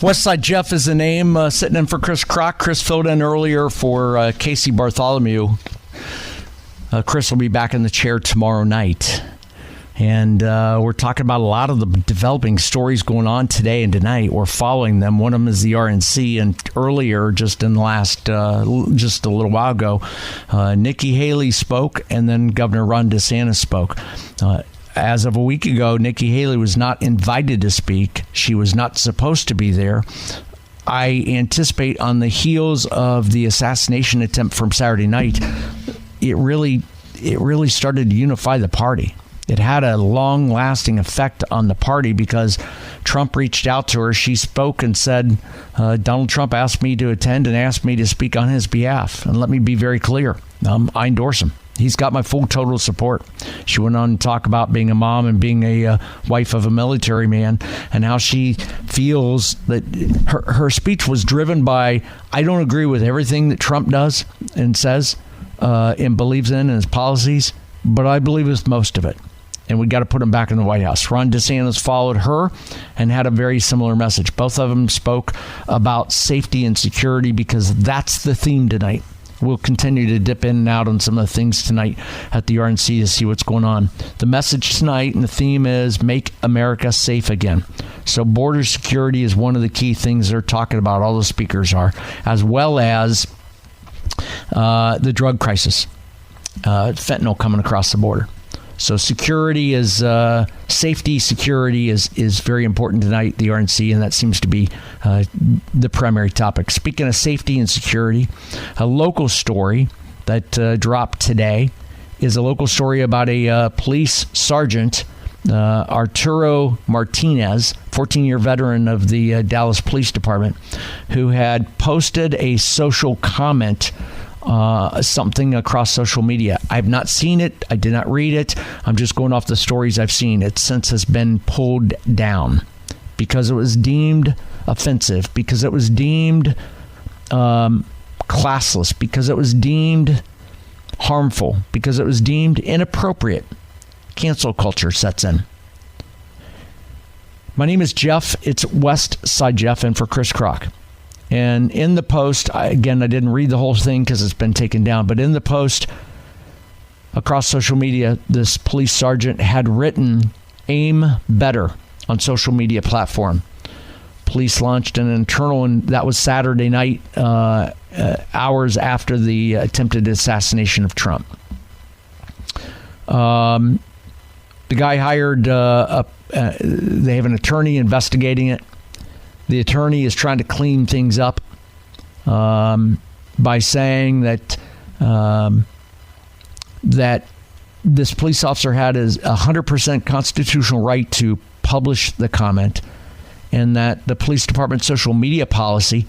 Westside Jeff is the name, sitting in for Chris Crock. Chris filled in earlier for Casey Bartholomew. Chris will be back in the chair tomorrow night. And we're talking about a lot of the developing stories going on today and tonight. We're following them. One of them is the RNC. And earlier, just in the last, just a little while ago, Nikki Haley spoke, and then Governor Ron DeSantis spoke. As of a week ago, Nikki Haley was not invited to speak. She was not supposed to be there. I anticipate on the heels of the assassination attempt from Saturday night, it really started to unify the party. It had a long-lasting effect on the party because Trump reached out to her. She spoke and said, Donald Trump asked me to attend and asked me to speak on his behalf. And let me be very clear. I endorse him. He's got my full total support. She went on to talk about being a mom and being a wife of a military man and how she feels that her speech was driven by, I don't agree with everything that Trump does and says and believes in his policies, but I believe with most of it. And we got to put him back in the White House. Ron DeSantis followed her and had a very similar message. Both of them spoke about safety and security because that's the theme tonight. We'll continue to dip in and out on some of the things tonight at the RNC to see what's going on. The message tonight and the theme is make America safe again. So border security is one of the key things they're talking about, all the speakers are, as well as the drug crisis, fentanyl coming across the border. So security is safety. Security is very important tonight, the RNC, and that seems to be the primary topic. Speaking of safety and security, a local story that dropped today is a local story about a police sergeant, Arturo Martinez, 14-year veteran of the Dallas Police Department, who had posted a social comment something across social media. I've not seen it. I did not read it. I'm just going off the stories I've seen. It since has been pulled down because it was deemed offensive, because it was deemed classless, because it was deemed harmful, because it was deemed inappropriate. Cancel culture sets in. My name is Jeff. It's West Side Jeff in for Chris Crock. And in the post, again, I didn't read the whole thing because it's been taken down, but in the post across social media, this police sergeant had written aim better on social media platform. Police launched an internal, and that was Saturday night, hours after the attempted assassination of Trump. The guy hired, they have an attorney investigating it. The attorney is trying to clean things up by saying that that this police officer had a 100% constitutional right to publish the comment, and that the police department's social media policy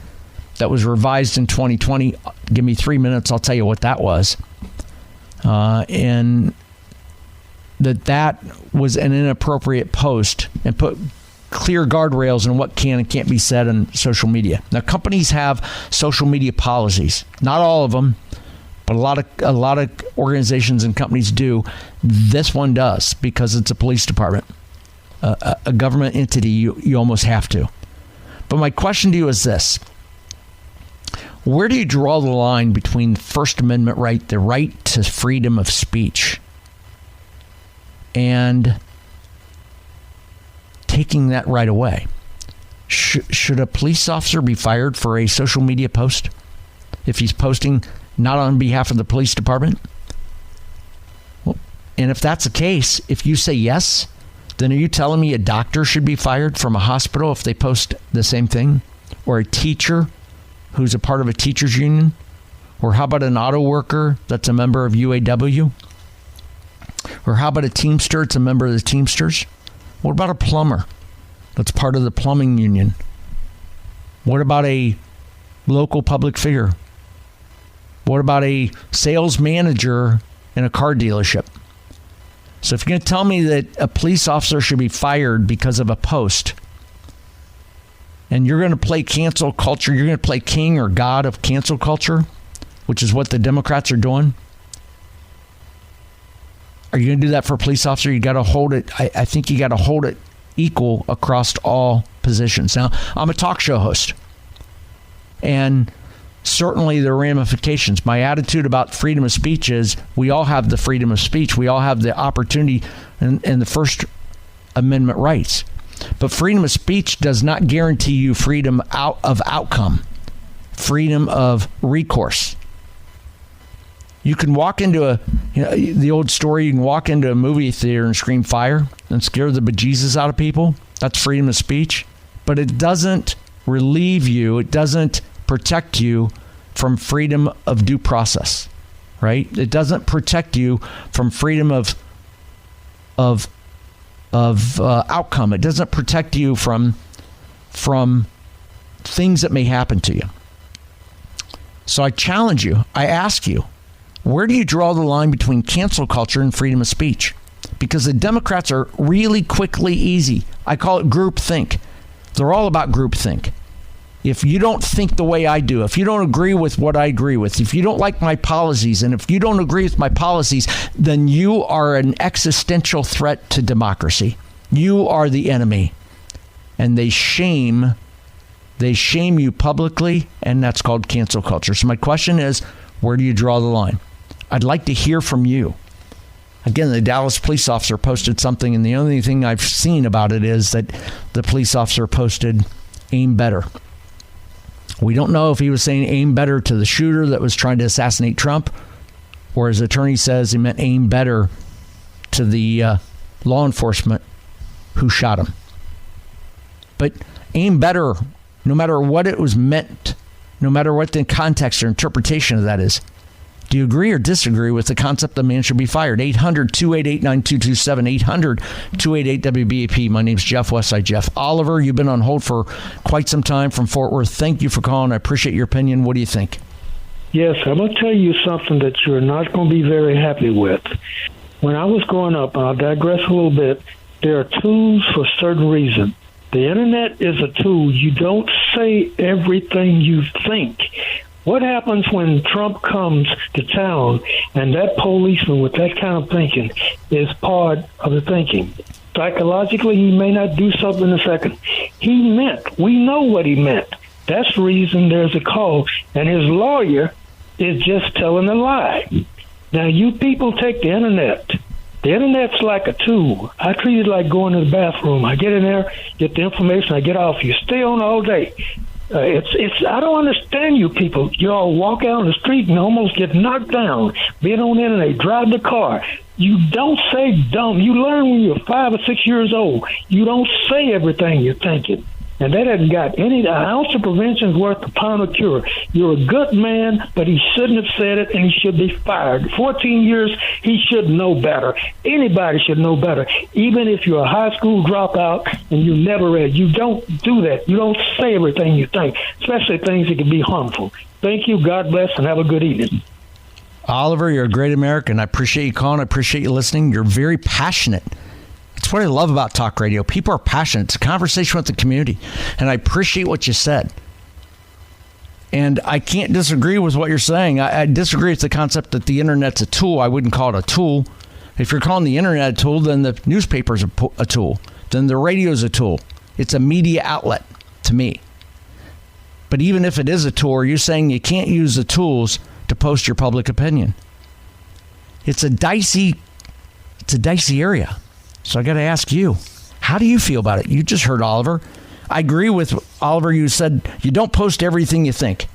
that was revised in 2020, give me 3 minutes, I'll tell you what that was, and that was an inappropriate post and put clear guardrails on what can and can't be said on social media. Now, companies have social media policies. Not all of them, but a lot of organizations and companies do. This one does because it's a police department, a government entity. You almost have to. But my question to you is this: where do you draw the line between First Amendment right, the right to freedom of speech, and taking that right away? Should a police officer be fired for a social media post if he's posting not on behalf of the police department? Well, and if that's the case, if you say yes, then are you telling me a doctor should be fired from a hospital if they post the same thing? Or a teacher who's a part of a teachers union? Or how about an auto worker that's a member of UAW? Or how about a Teamster that's a member of the Teamsters? What about a plumber that's part of the plumbing union? What about a local public figure? What about a sales manager in a car dealership? So if you're going to tell me that a police officer should be fired because of a post, and you're going to play cancel culture, you're going to play king or god of cancel culture, which is what the Democrats are doing, are you going to do that for a police officer? You got to hold it. I think you got to hold it equal across all positions. Now, I'm a talk show host, and certainly there are ramifications. My attitude about freedom of speech is we all have the freedom of speech. We all have the opportunity and the First Amendment rights. But freedom of speech does not guarantee you freedom of outcome, freedom of recourse. You can walk into the old story, you can walk into a movie theater and scream fire and scare the bejesus out of people. That's freedom of speech. But it doesn't relieve you. It doesn't protect you from freedom of due process, right? It doesn't protect you from freedom of outcome. It doesn't protect you from things that may happen to you. So I challenge you. I ask you, where do you draw the line between cancel culture and freedom of speech? Because the Democrats are really quickly easy. I call it groupthink. They're all about groupthink. If you don't think the way I do, if you don't agree with what I agree with, if you don't like my policies, and if you don't agree with my policies, then you are an existential threat to democracy. You are the enemy. And they shame you publicly, and that's called cancel culture. So my question is, where do you draw the line? I'd like to hear from you. Again, the Dallas police officer posted something, and the only thing I've seen about it is that the police officer posted, aim better. We don't know if he was saying aim better to the shooter that was trying to assassinate Trump, or his attorney says he meant aim better to the law enforcement who shot him. But aim better, no matter what it was meant, no matter what the context or interpretation of that is. Do you agree or disagree with the concept that man should be fired? 800-288-9227, 800-288-WBAP. My name's Jeff, Westside Jeff. Oliver, you've been on hold for quite some time from Fort Worth. Thank you for calling. I appreciate your opinion. What do you think? Yes, I'm going to tell you something that you're not going to be very happy with. When I was growing up, and I'll digress a little bit, there are tools for certain reasons. The internet is a tool. You don't say everything you think. What happens when Trump comes to town and that policeman with that kind of thinking is part of the thinking? Psychologically, he may not do something in a second. We know what he meant. That's the reason there's a call. And his lawyer is just telling a lie. Now, you people take the internet. The internet's like a tool. I treat it like going to the bathroom. I get in there, get the information, I get off. You stay on all day. I don't understand you people. You all walk out on the street and almost get knocked down. Being on the internet, drive the car. You don't say dumb. You learn when you're 5 or 6 years old. You don't say everything you're thinking. And that hasn't got an ounce of prevention is worth a pound of cure. You're a good man, but he shouldn't have said it, and he should be fired. 14 years, he should know better. Anybody should know better. Even if you're a high school dropout and you never read, you don't do that. You don't say everything you think, especially things that can be harmful. Thank you. God bless, and have a good evening. Oliver, you're a great American. I appreciate you calling. I appreciate you listening. You're very passionate. It's what I love about talk radio. People are passionate. It's a conversation with the community. And I appreciate what you said. And I can't disagree with what you're saying. I disagree with the concept that the internet's a tool. I wouldn't call it a tool. If you're calling the internet a tool, then the newspaper's a tool. Then the radio's a tool. It's a media outlet to me. But even if it is a tool, are you saying you can't use the tools to post your public opinion? It's a dicey area. So I got to ask you, how do you feel about it? You just heard Oliver. I agree with Oliver. You said you don't post everything you think.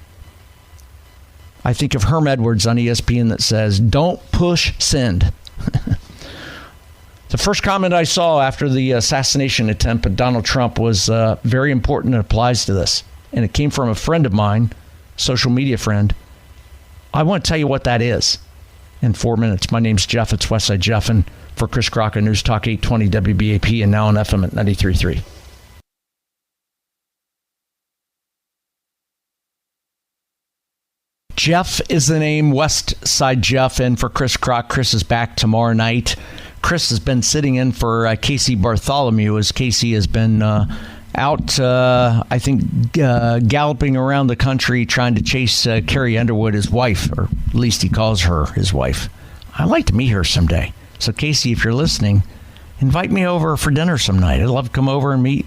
I think of Herm Edwards on ESPN that says, don't push send. The first comment I saw after the assassination attempt at Donald Trump was very important and applies to this. And it came from a friend of mine, social media friend. I want to tell you what that is in 4 minutes. My name's Jeff. It's Westside Jeff. And for Chris Crocker, News Talk 820 WBAP, and now on FM at 93.3. Jeff is the name, Westside Jeff, and for Chris Crock. Chris is back tomorrow night. Chris has been sitting in for Casey Bartholomew as Casey has been out, I think, galloping around the country trying to chase Carrie Underwood, his wife, or at least he calls her his wife. I'd like to meet her someday. So, Casey, if you're listening, invite me over for dinner some night. I'd love to come over and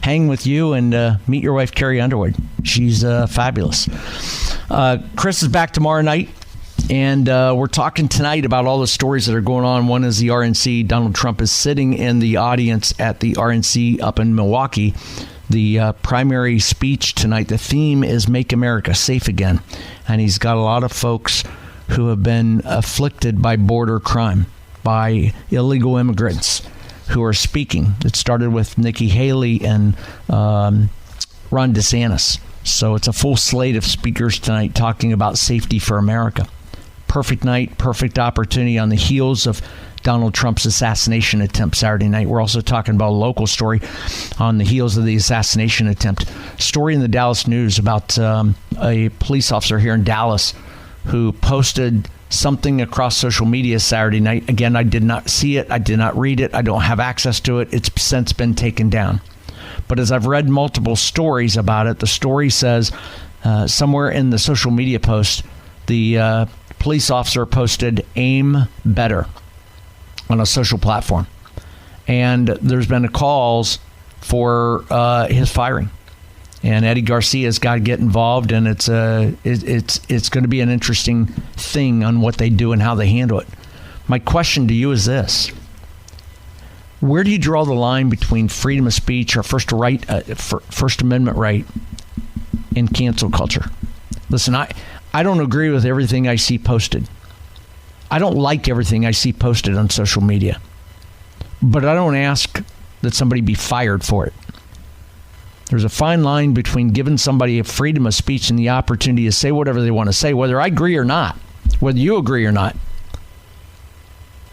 hang with you and meet your wife, Carrie Underwood. She's fabulous. Chris is back tomorrow night, and we're talking tonight about all the stories that are going on. One is the RNC. Donald Trump is sitting in the audience at the RNC up in Milwaukee. The primary speech tonight, the theme is Make America Safe Again. And he's got a lot of folks who have been afflicted by border crime, by illegal immigrants who are speaking. It started with Nikki Haley and Ron DeSantis. So it's a full slate of speakers tonight talking about safety for America. Perfect night, perfect opportunity on the heels of Donald Trump's assassination attempt Saturday night. We're also talking about a local story on the heels of the assassination attempt. Story in the Dallas News about a police officer here in Dallas who posted something across social media Saturday night. Again, I did not see it. I did not read it. I don't have access to it. It's since been taken down. But as I've read multiple stories about it, the story says somewhere in the social media post, the police officer posted "aim better" on a social platform, and there's been calls for his firing. And Eddie Garcia's got to get involved, and it's going to be an interesting thing on what they do and how they handle it. My question to you is this: where do you draw the line between freedom of speech or First Amendment right and cancel culture? Listen, I don't agree with everything I see posted. I don't like everything I see posted on social media. But I don't ask that somebody be fired for it. There's a fine line between giving somebody a freedom of speech and the opportunity to say whatever they want to say, whether I agree or not, whether you agree or not,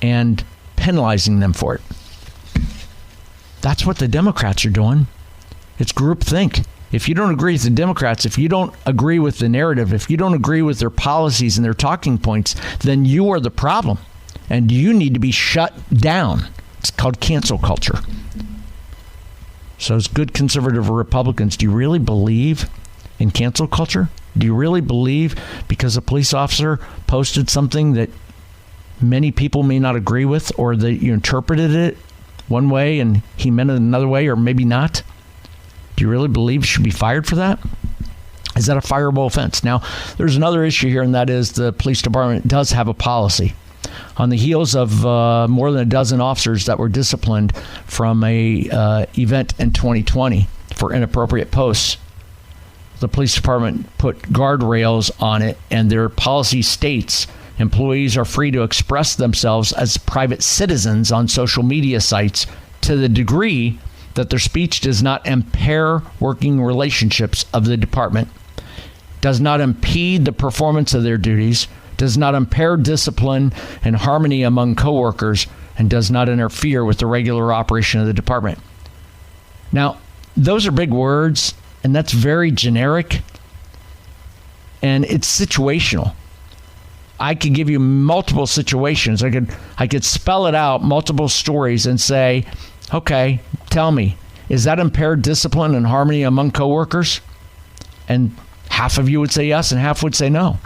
and penalizing them for it. That's what the Democrats are doing. It's groupthink. If you don't agree with the Democrats, if you don't agree with the narrative, if you don't agree with their policies and their talking points, then you are the problem. And you need to be shut down. It's called cancel culture. So as good conservative Republicans, do you really believe in cancel culture? Do you really believe because a police officer posted something that many people may not agree with, or that you interpreted it one way and he meant it another way, or maybe not? Do you really believe he should be fired for that? Is that a fireable offense? Now, there's another issue here, and that is the police department does have a policy. On the heels of more than a dozen officers that were disciplined from a event in 2020 for inappropriate posts, the police department put guardrails on it, and their policy states employees are free to express themselves as private citizens on social media sites to the degree that their speech does not impair working relationships of the department, does not impede the performance of their duties, does not impair discipline and harmony among coworkers, and does not interfere with the regular operation of the department. Now, those are big words, and that's very generic, and it's situational. I could give you multiple situations. I could spell it out, multiple stories, and say, okay, tell me, is that impaired discipline and harmony among coworkers? And half of you would say yes, and half would say no.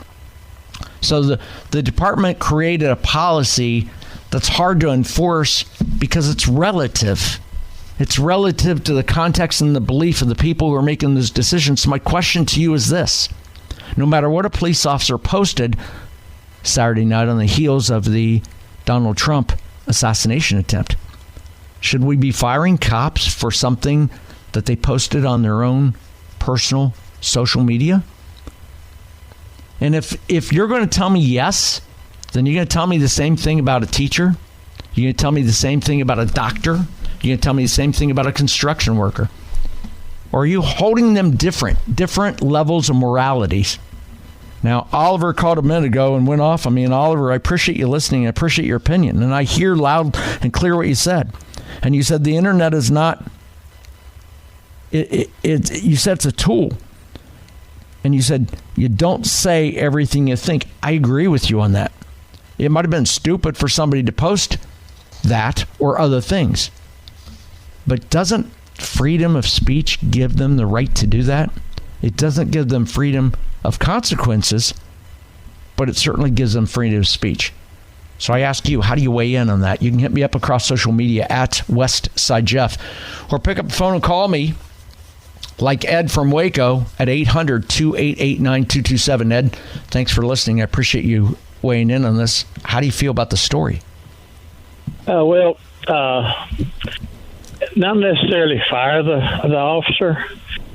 So the department created a policy that's hard to enforce because it's relative. It's relative to the context and the belief of the people who are making those decisions. So my question to you is this: no matter what a police officer posted Saturday night on the heels of the Donald Trump assassination attempt, should we be firing cops for something that they posted on their own personal social media? And if you're going to tell me yes, then you're going to tell me the same thing about a teacher. You're going to tell me the same thing about a doctor. You're going to tell me the same thing about a construction worker. Or are you holding them different levels of moralities? Now, Oliver called a minute ago and went off on me. And Oliver, I appreciate you listening. I appreciate your opinion. And I hear loud and clear what you said. And you said the internet is not, you said it's a tool. And you said you don't say everything you think. I agree with you on that. It might have been stupid for somebody to post that or other things. But doesn't freedom of speech give them the right to do that? It doesn't give them freedom of consequences, but it certainly gives them freedom of speech. So I ask you, how do you weigh in on that? You can hit me up across social media at Westside Jeff, or pick up the phone and call me, like Ed from Waco, at 800-288-9227. Ed, thanks for listening. I appreciate you weighing in on this. How do you feel about the story? Not necessarily fire the officer,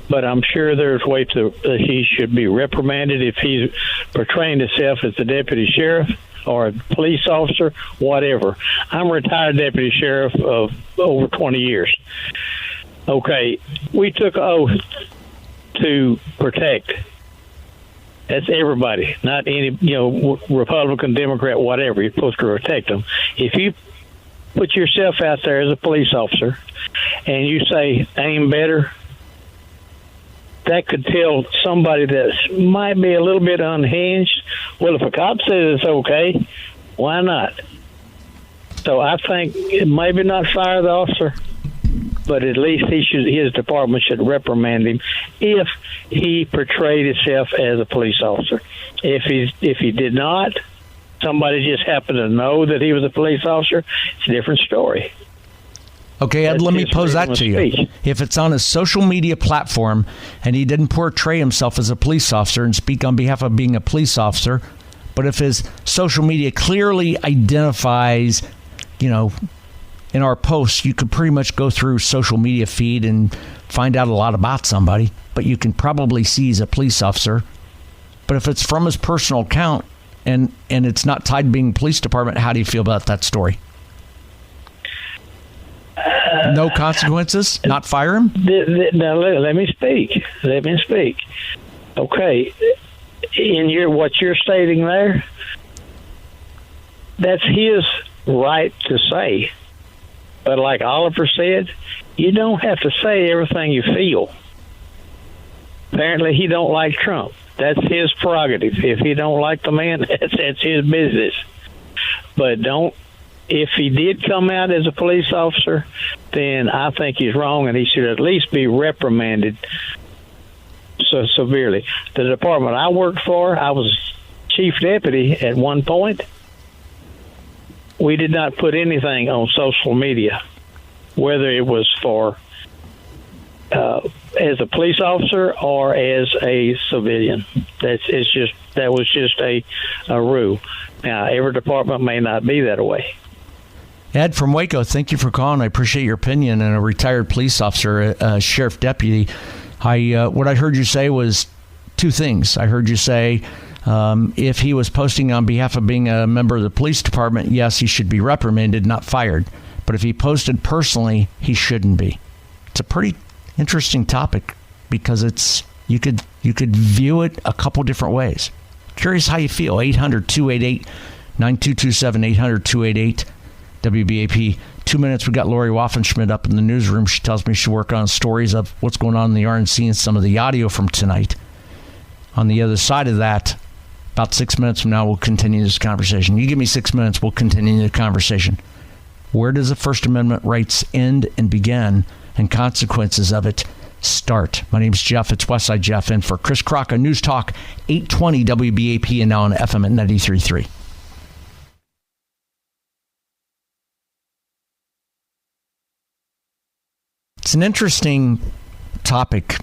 but I'm sure there's ways he should be reprimanded if he's portraying himself as the deputy sheriff or a police officer, whatever. I'm a retired deputy sheriff of over 20 years. Okay, we took an oath to protect. That's everybody, not any, Republican, Democrat, whatever. You're supposed to protect them. If you put yourself out there as a police officer and you say, aim better, that could tell somebody that might be a little bit unhinged. Well, if a cop says it's okay, why not? So I think maybe not fire the officer, but at least his department should reprimand him if he portrayed himself as a police officer. If he did not, somebody just happened to know that he was a police officer, it's a different story. Okay, Ed, let me pose that to you. If it's on his social media platform and he didn't portray himself as a police officer and speak on behalf of being a police officer, but if his social media clearly identifies, in our posts, you could pretty much go through social media feed and find out a lot about somebody, but you can probably see he's a police officer. But if it's from his personal account and it's not tied to being police department, how do you feel about that story? No consequences? Not fire him? Now let me speak. Okay, what you're stating there, that's his right to say. But like Oliver said, you don't have to say everything you feel. Apparently, he don't like Trump. That's his prerogative. If he don't like the man, that's his business. But if he did come out as a police officer, then I think he's wrong, and he should at least be reprimanded so severely. The department I worked for, I was chief deputy at one point. We did not put anything on social media, whether it was for as a police officer or as a civilian. That was just a rule. Now, every department may not be that way. Ed from Waco, thank you for calling. I appreciate your opinion. And a retired police officer, sheriff deputy. What I heard you say was two things. I heard you say if he was posting on behalf of being a member of the police department, yes, he should be reprimanded, not fired. But if he posted personally, he shouldn't be. It's a pretty interesting topic because you could view it a couple different ways. Curious how you feel. 800-288-9227, 800-288 WBAP. 2 minutes. We got Lori Waffenschmidt up in the newsroom. She tells me she worked on stories of what's going on in the RNC and some of the audio from tonight. On the other side of that, about 6 minutes from now, we'll continue this conversation. You give me 6 minutes, we'll continue the conversation. Where does the First Amendment rights end and begin, and consequences of it start? My name's Jeff. It's Westside Jeff, and for Chris Crock on News Talk 820 WBAP and now on FM at 93.3. It's an interesting topic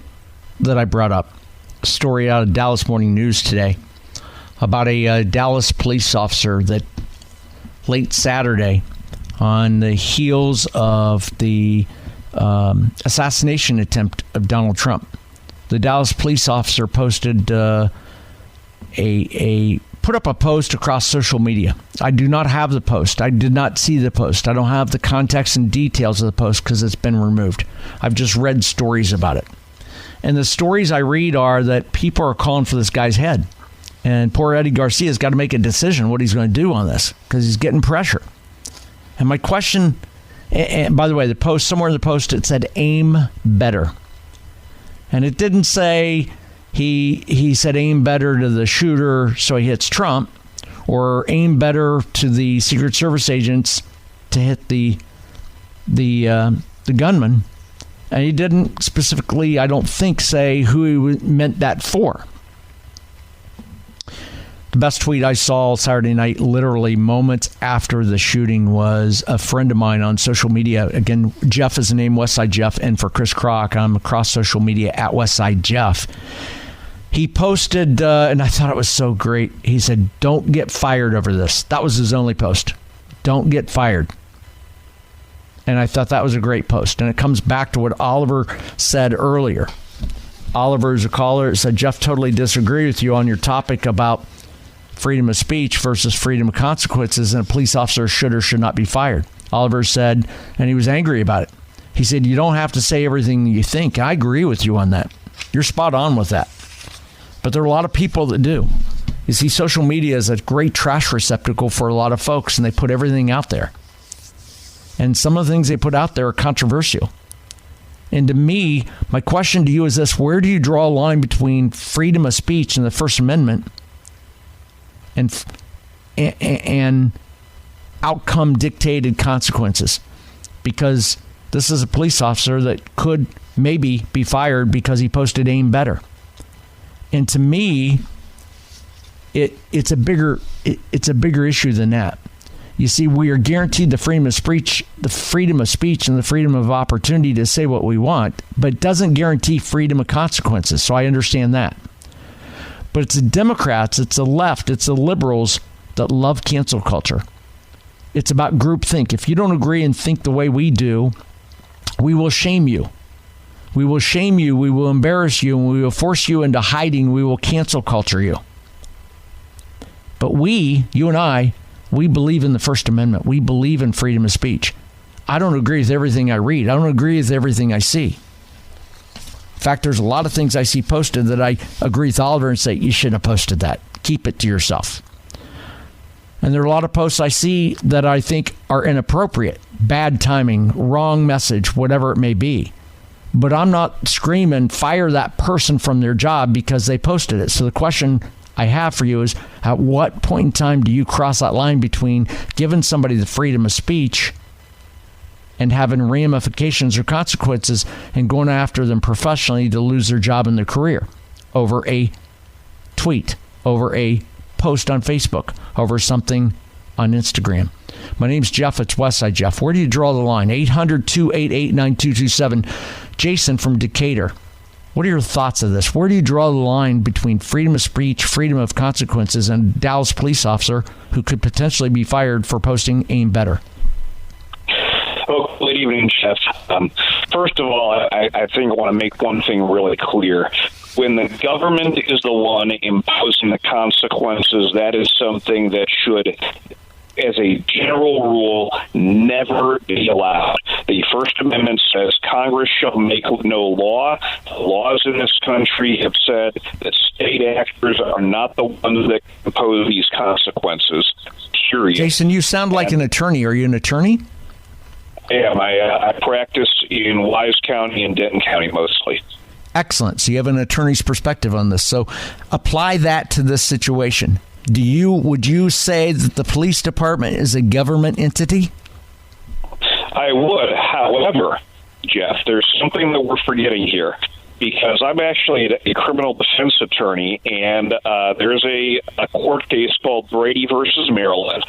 that I brought up. A story out of Dallas Morning News today about a Dallas police officer that late Saturday, on the heels of the assassination attempt of Donald Trump, the Dallas police officer posted put up a post across social media. I do not have the post. I did not see the post. I don't have the context and details of the post because it's been removed. I've just read stories about it. And the stories I read are that people are calling for this guy's head. And poor Eddie Garcia has got to make a decision what he's going to do on this because he's getting pressure. And my question, and by the way, the post, somewhere in the post, it said aim better. And it didn't say he said aim better to the shooter so he hits Trump, or aim better to the Secret Service agents to hit the gunman. And he didn't specifically, I don't think, say who he meant that for. The best tweet I saw Saturday night, literally moments after the shooting, was a friend of mine on social media. Again, Jeff is the name, Westside Jeff, and for Chris Kroc, I'm across social media at Westside Jeff. He posted, and I thought it was so great. He said, "Don't get fired over this." That was his only post. Don't get fired. And I thought that was a great post. And it comes back to what Oliver said earlier. Oliver is a caller. Said, "Jeff, totally disagree with you on your topic about freedom of speech versus freedom of consequences, and a police officer should or should not be fired." Oliver said, and he was angry about it. He said, "You don't have to say everything you think." I agree with you on that. You're spot on with that. But there are a lot of people that do. You see, social media is a great trash receptacle for a lot of folks, and they put everything out there. And some of the things they put out there are controversial. And to me, my question to you is this: where do you draw a line between freedom of speech and the First Amendment and outcome dictated consequences? Because this is a police officer that could maybe be fired because he posted "aim better." And to me, it's a bigger issue than that. You see, we are guaranteed the freedom of speech, and the freedom of opportunity to say what we want, but it doesn't guarantee freedom of consequences. So I understand that. But it's the Democrats, it's the left, it's the liberals that love cancel culture. It's about groupthink. If you don't agree and think the way we do, we will shame you. We will shame you, we will embarrass you, and we will force you into hiding. We will cancel culture you. But you and I, we believe in the First Amendment. We believe in freedom of speech. I don't agree with everything I read. I don't agree with everything I see. In fact, there's a lot of things I see posted that I agree with Oliver and say, you shouldn't have posted that. Keep it to yourself. And there are a lot of posts I see that I think are inappropriate, bad timing, wrong message, whatever it may be. But I'm not screaming, fire that person from their job because they posted it. So the question I have for you is, at what point in time do you cross that line between giving somebody the freedom of speech and having ramifications or consequences and going after them professionally to lose their job and their career over a tweet, over a post on Facebook, over something on Instagram? My name's Jeff. It's Westside Jeff. Where do you draw the line? 800-288-9227. Jason from Decatur. What are your thoughts of this? Where do you draw the line between freedom of speech, freedom of consequences, and a Dallas police officer who could potentially be fired for posting "aim better"? Well, good evening, Jeff. First of all, I think I want to make one thing really clear. When the government is the one imposing the consequences, that is something that should, as a general rule, never be allowed. The First Amendment says Congress shall make no law. The laws in this country have said that state actors are not the ones that impose these consequences, period. Jason, you sound like an attorney. Are you an attorney? Yeah, I practice in Wise County and Denton County mostly. Excellent. So you have an attorney's perspective on this. So apply that to this situation. Would you say that the police department is a government entity? I would. However, Jeff, there's something that we're forgetting here, because I'm actually a criminal defense attorney, and there's a court case called Brady versus Maryland,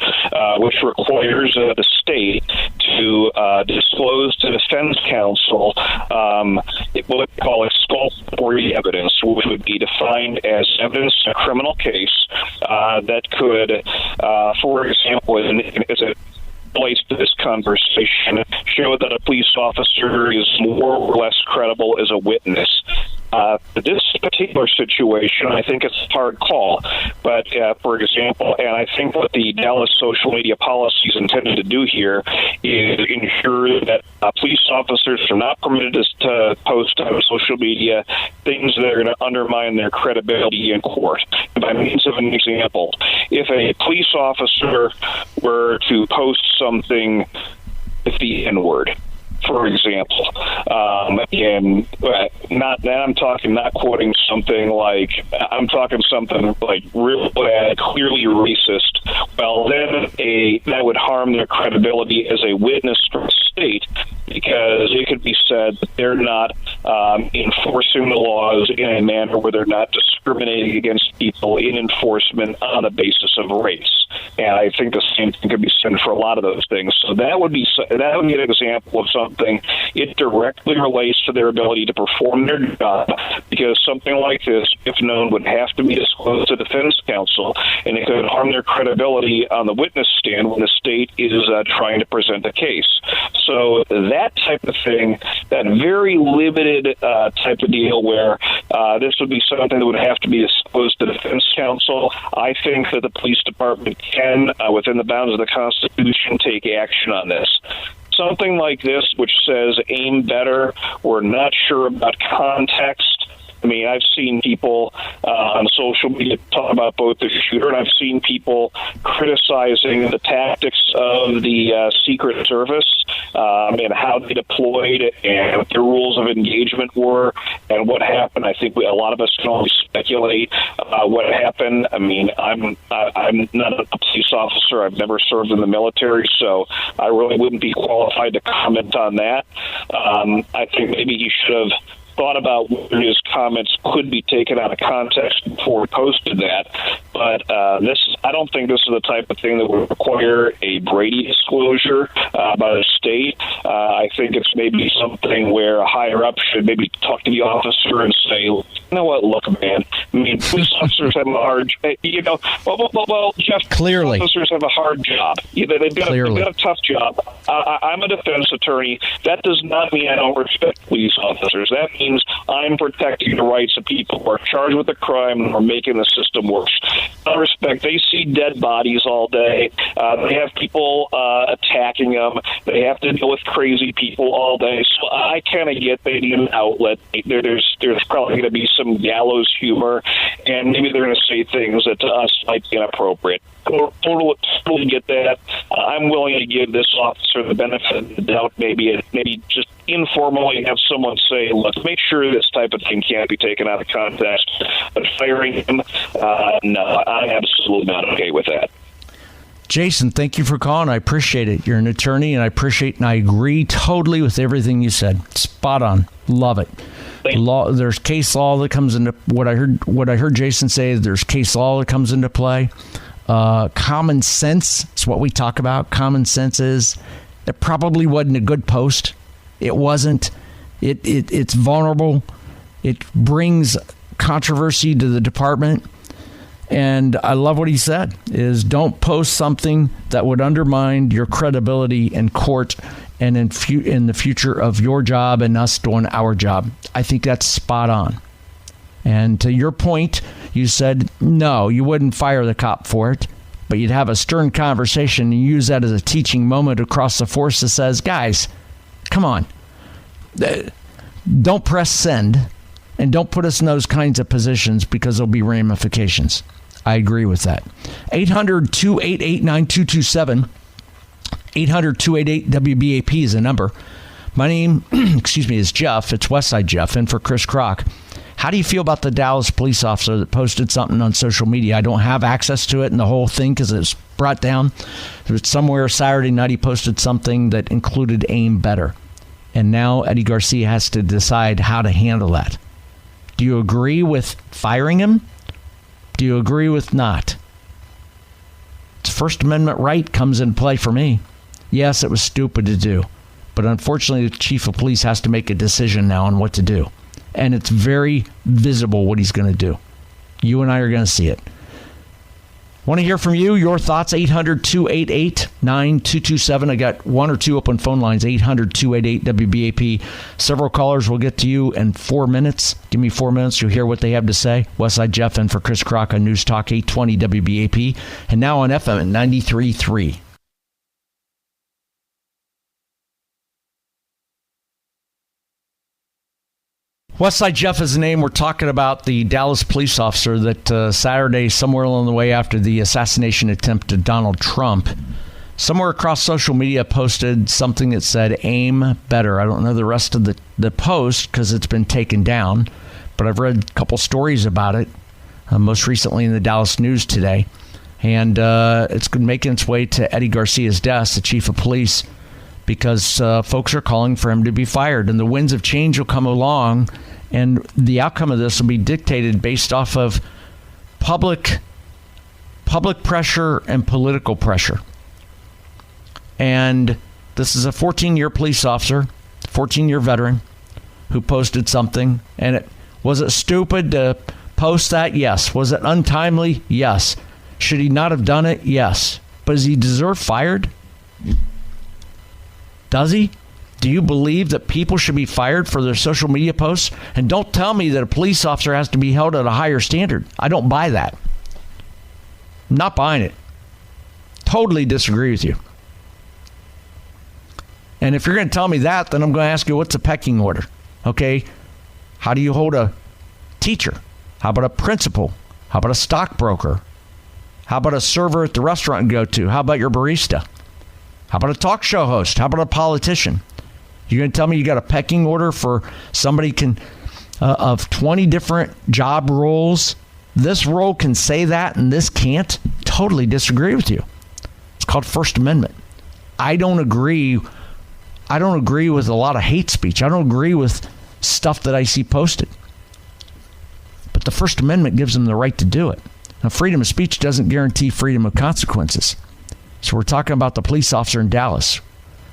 which requires the state to disclose to defense counsel what we call exculpatory evidence, which would be defined as evidence in a criminal case that could, for example, as a relates to this conversation, show that a police officer is more or less credible as a witness. This particular situation, I think it's a hard call. But, for example, and I think what the Dallas social media policy is intended to do here is ensure that police officers are not permitted to post on social media things that are going to undermine their credibility in court. By means of an example, if a police officer were to post something with the N-word, for example, and I'm not quoting something like, I'm talking something like real bad, clearly racist. Well, then that would harm their credibility as a witness for the state, because it could be said that they're not enforcing the laws in a manner where they're not discriminating against people in enforcement on the basis of race. And I think the same thing could be said for a lot of those things. So that would be an example of something. It directly relates to their ability to perform their job, because something like this, if known, would have to be disclosed to defense counsel, and it could harm their credibility on the witness stand when the state is trying to present a case. So that type of thing, that very limited type of deal where this would be something that would have to be disclosed to defense counsel, I think that the police department can, within the bounds of the Constitution, take action on this. Something like this, which says aim better, we're not sure about context. I mean, I've seen people on social media talk about both the shooter, and I've seen people criticizing the tactics of the Secret Service and how they deployed and what their rules of engagement were and what happened. I think a lot of us can only speculate about what happened. I mean, I'm not a police officer. I've never served in the military, so I really wouldn't be qualified to comment on that. I think maybe he should have thought about whether his comments could be taken out of context before he posted that. But I don't think this is the type of thing that would require a Brady disclosure by the state. I think it's maybe something where a higher up should maybe talk to the officer and say, you know what, look, man, I mean, police officers have a hard, well, Jeff, clearly, officers have a hard job. They've got a tough job. I'm a defense attorney. That does not mean I don't respect police officers. That means I'm protecting the rights of people who are charged with a crime and are making the system worse. Out of respect, they see dead bodies all day. They have people attacking them. They have to deal with crazy people all day. So I kind of get they need an outlet. There's probably going to be some gallows humor, and maybe they're going to say things that to us might be inappropriate. Totally get that. I'm willing to give this officer the benefit of the doubt, maybe just informally have someone say, look, make sure this type of thing can't be taken out of context. But firing him, no, I'm absolutely not okay with that. Jason, thank you for calling. I appreciate it. You're an attorney, and I agree totally with everything you said. Spot on. Love it. There's case law that comes into what I heard Jason say. There's case law that comes into play. Common sense is what we talk about. Common sense is it probably wasn't a good post. It wasn't. It's vulnerable. It brings controversy to the department. And I love what he said, is don't post something that would undermine your credibility in court and in the future of your job and us doing our job. I think that's spot on. And to your point, you said, no, you wouldn't fire the cop for it, but you'd have a stern conversation and use that as a teaching moment across the force that says, guys, come on, don't press send and don't put us in those kinds of positions because there'll be ramifications. I agree with that. 800-288-9227. 800-288-WBAP is the number. My name, is Jeff. It's Westside Jeff, in for Chris Crock. How do you feel about the Dallas police officer that posted something on social media? I don't have access to it and the whole thing because it's brought down. Somewhere Saturday night he posted something that included aim better. And now Eddie Garcia has to decide how to handle that. Do you agree with firing him? Do you agree with not? First Amendment right comes into play for me. Yes, it was stupid to do. But unfortunately, the chief of police has to make a decision now on what to do. And it's very visible what he's going to do. You and I are going to see it. Want to hear from you? Your thoughts? 800-288-9227. I got one or two open phone lines. 800-288-WBAP. Several callers will get to you in 4 minutes. Give me 4 minutes. You'll hear what they have to say. Westside Jeff in for Chris Crock on News Talk 820 WBAP. And now on FM at 93.3. Westside Jeff is the name. We're talking about the Dallas police officer that Saturday, somewhere along the way after the assassination attempt to Donald Trump, somewhere across social media posted something that said, aim better. I don't know the rest of the post because it's been taken down, but I've read a couple stories about it, most recently in the Dallas News today. And it's making its way to Eddie Garcia's desk, the chief of police, because folks are calling for him to be fired. And the winds of change will come along, And the outcome of this will be dictated based off of public pressure and political pressure. And this is a 14-year police officer, 14-year veteran, who posted something. And was it stupid to post that? Yes. Was it untimely? Yes. Should he not have done it? Yes. But does he deserve fired? Does he? Do you believe that people should be fired for their social media posts? And don't tell me that a police officer has to be held at a higher standard. I don't buy that. I'm not buying it. Totally disagree with you. And if you're going to tell me that, then I'm going to ask you, what's a pecking order? Okay, how do you hold a teacher? How about a principal? How about a stockbroker? How about a server at the restaurant you go to? How about your barista? How about a talk show host? How about a politician? You're going to tell me you got a pecking order for somebody of 20 different job roles? This role can say that and this can't? Totally disagree with you. It's called First Amendment. I don't agree with a lot of hate speech. I don't agree with stuff that I see posted. But the First Amendment gives them the right to do it. Now, freedom of speech doesn't guarantee freedom of consequences. So we're talking about the police officer in Dallas.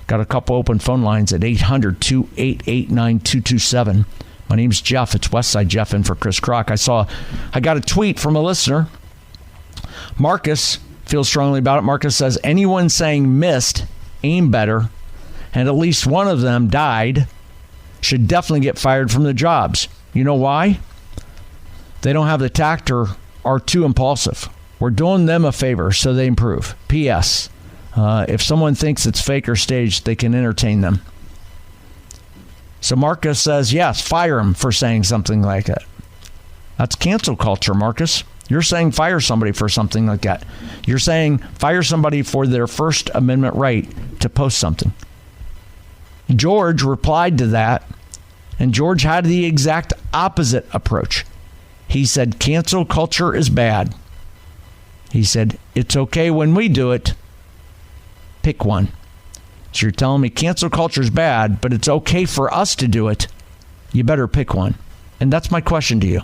Got a couple open phone lines at 800-288-9227. My name's Jeff. It's Westside Jeff in for Chris Crock. I got a tweet from a listener. Marcus feels strongly about it. Marcus says, anyone saying missed, aim better, and at least one of them died should definitely get fired from their jobs. You know why? They don't have the tact or are too impulsive. We're doing them a favor so they improve. P.S. If someone thinks it's fake or staged, they can entertain them. So Marcus says, yes, fire him for saying something like that. That's cancel culture, Marcus. You're saying fire somebody for something like that. You're saying fire somebody for their First Amendment right to post something. George replied to that, and George had the exact opposite approach. He said, cancel culture is bad. He said, it's okay when we do it. Pick one. So you're telling me cancel culture is bad, but it's okay for us to do it. You better pick one. And that's my question to you.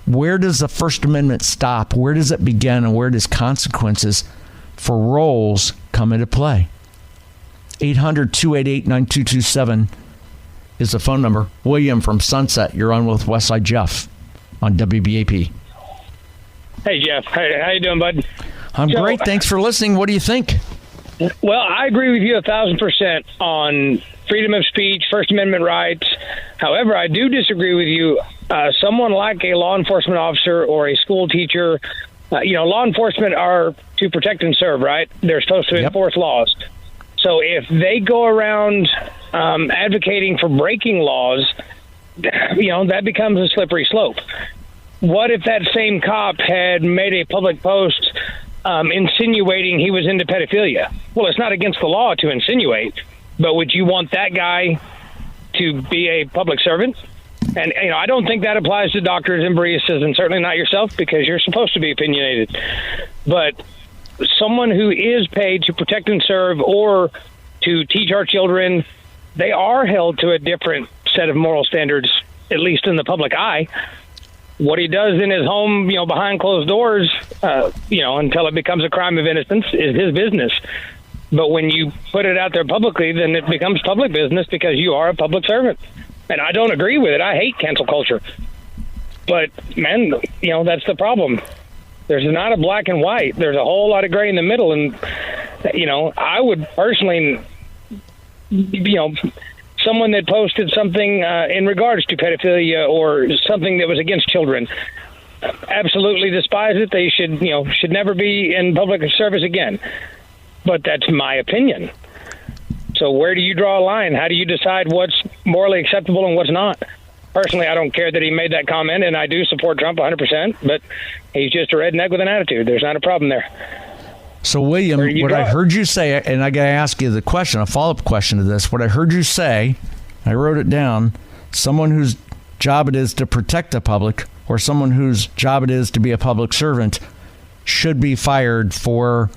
Where does the First Amendment stop? Where does it begin? And where does consequences for roles come into play? 800-288-9227 is the phone number. William from Sunset, you're on with Westside Jeff on WBAP. Hey, Jeff. How you doing, bud? I'm great. Thanks for listening. What do you think? Well, I agree with you 1,000% on freedom of speech, First Amendment rights. However, I do disagree with you. Someone like a law enforcement officer or a school teacher, law enforcement are to protect and serve, right? They're supposed to enforce laws. So if they go around advocating for breaking laws, that becomes a slippery slope. What if that same cop had made a public post insinuating he was into pedophilia? Well, it's not against the law to insinuate, but would you want that guy to be a public servant? And, I don't think that applies to doctors and baristas, and certainly not yourself, because you're supposed to be opinionated. But someone who is paid to protect and serve or to teach our children, they are held to a different set of moral standards, at least in the public eye. What he does in his home, behind closed doors, until it becomes a crime of innocence, is his business. But when you put it out there publicly, then it becomes public business because you are a public servant. And I don't agree with it. I hate cancel culture. But, man, that's the problem. There's not a black and white. There's a whole lot of gray in the middle. And, I would personally, someone that posted something in regards to pedophilia or something that was against children, absolutely despise it. They should never be in public service again. But that's my opinion. So where do you draw a line? How do you decide what's morally acceptable and what's not? Personally, I don't care that he made that comment, and I do support Trump 100%, but he's just a redneck with an attitude. There's not a problem there. So, William, what I heard you say, and I got to ask you the question, a follow-up question to this. What I heard you say, I wrote it down, someone whose job it is to protect the public or someone whose job it is to be a public servant should be fired for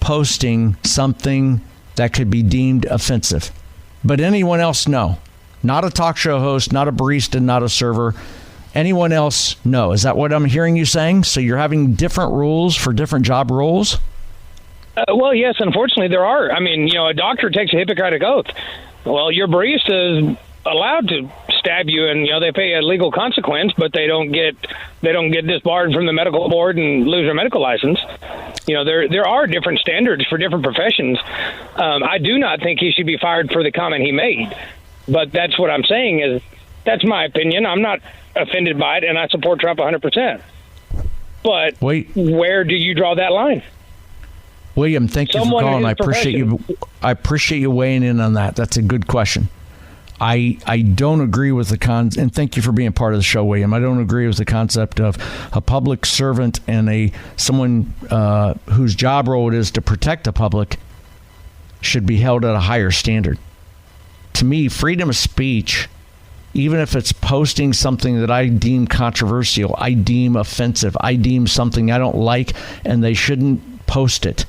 posting something that could be deemed offensive. But anyone else, no. Not a talk show host, not a barista, not a server. Anyone else? No. Is that what I'm hearing you saying? So you're having different rules for different job roles? Well, yes, unfortunately there are. I mean, a doctor takes a Hippocratic oath. Well, your barista is allowed to stab you, and they pay a legal consequence, but they don't get disbarred from the medical board and lose their medical license. There are different standards for different professions. I do not think he should be fired for the comment he made, but that's what I'm saying is that's my opinion. I'm not offended by it, and I support Trump 100%. But where do you draw that line? William, thank you for calling. I appreciate you weighing in on that. That's a good question. I don't agree with the and thank you for being part of the show, William. I don't agree with the concept of a public servant and someone whose job role it is to protect the public should be held at a higher standard. To me, freedom of speech, even if it's posting something that I deem controversial, I deem offensive, I deem something I don't like, and they shouldn't post it.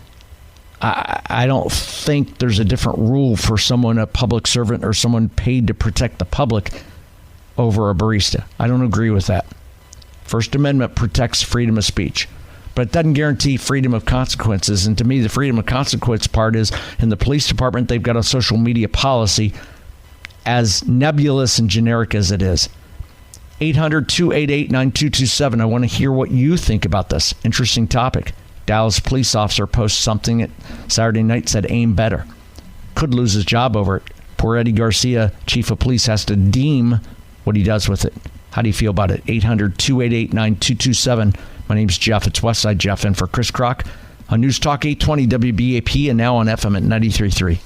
I don't think there's a different rule for someone, a public servant or someone paid to protect the public over a barista. I don't agree with that. First Amendment protects freedom of speech, but it doesn't guarantee freedom of consequences. And to me, the freedom of consequence part is in the police department, they've got a social media policy as nebulous and generic as it is. 800-288-9227. I want to hear what you think about this. Interesting topic. Dallas police officer posts something at Saturday night, said aim better. Could lose his job over it. Poor Eddie Garcia, chief of police, has to deem what he does with it. How do you feel about it? 800-288-9227. My name's Jeff. It's Westside Jeff in for Chris Crock on News Talk 820 WBAP and now on FM at 93.3.